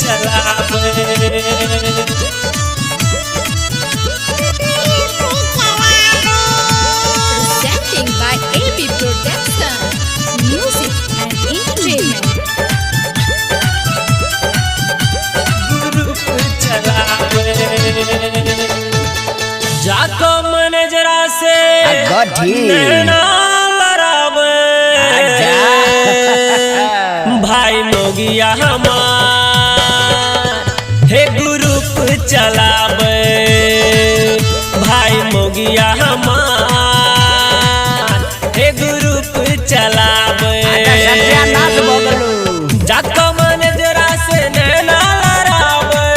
चलावे। Presenting by AB Production, Music and Entertainment. Group चलावे। जाको मैनेजरा से नैना लड़ावे। भाई मोगिया हमार हे ग्रुप चलावे। भाई मोगिया हमार हे ग्रुप चलावे। जाको मैनेजरा से नैना लड़ावे।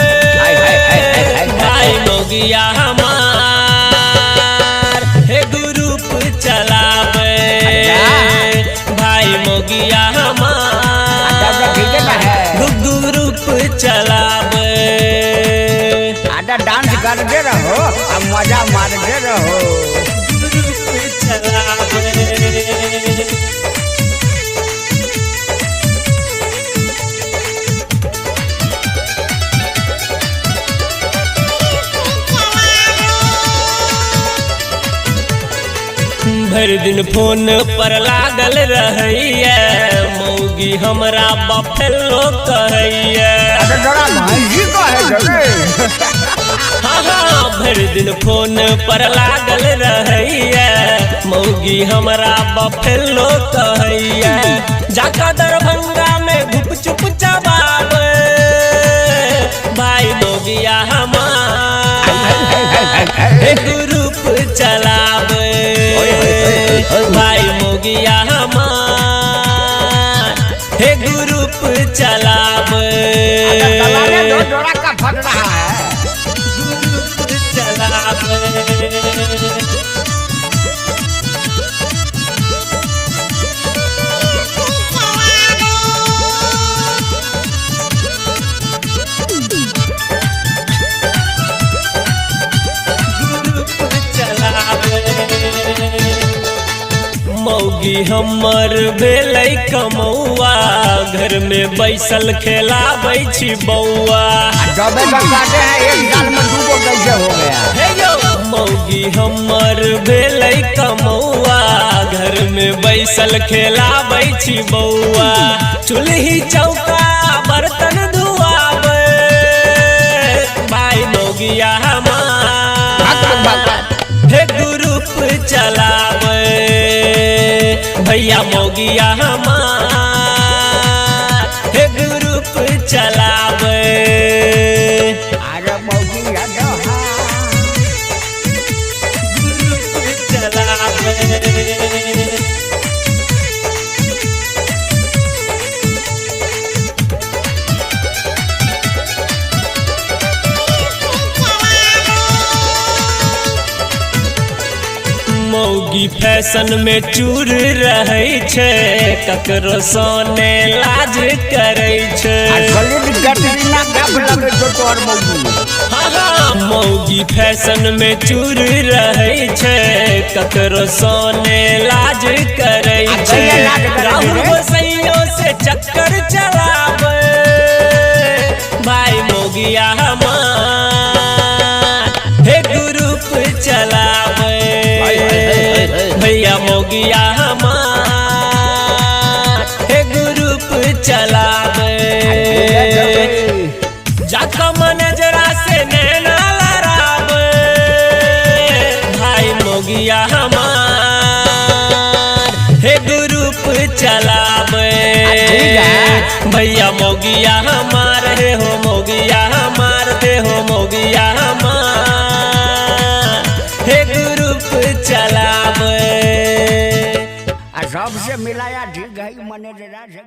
भाई मोगिया हमार हे ग्रुप चलावे। भाई मोगिया हमार ग्रुप चलावे। आधा डांस करते रहो अब मजा मारते रहो। ग्रुप चलावे। भर दिन फोन पर लागल रहिए। मौगी हमरा बफेलो कहैया। हाँ भर दिन फोन पर लागल रहिए। मौगी हमरा बफेलो कहैया। जाका दरभंगा में गुप चुप चबावे। भाई मोगिया हमार हे ग्रुप चलावे। भाई मोगिया हमार हे ग्रुप चलावे। फट रहा है ग्रुप चलावे। मौगी हमर भेलै कमौआ। घर में बैसल खेलाबै छी बौआ। जबे काटे हैं एक साल में दूगो कैसे हो गया। हे यो मौगी हमर भेलै कमौआ। घर में बैसल खेलाबै छी बौआ। चूल्ही चौका बर्तन धुआवे। भाई मोगिया हमार हे ग्रुप चलावे। भैया मोगिया हमार हे ग्रुप चलावे। अरे मौगिया ग्रुप चलावे। मौगी फैशन में चूर रहै छै। ककरो सोने लाज करै छै। हाँ मौगी फैशन में चूर रहै छै। ककरो सोने लाज करै छै। राहुल गोसैयो से चक्कर चलावे। भाई मोगिया हमार हे ग्रुप चलावे। भैया मोगिया हमार हे ग्रुप चलावे। जाका मैनेजरा से नैना लड़ावे। भाई मोगिया हमार हे ग्रुप चलावे। भैया मोगिया हमार हे हो मोगिया हमार दे हो मोगिया हमार हे ग्रुप चलावे। सबसे मिलाया ठीक है मैनेजरा से।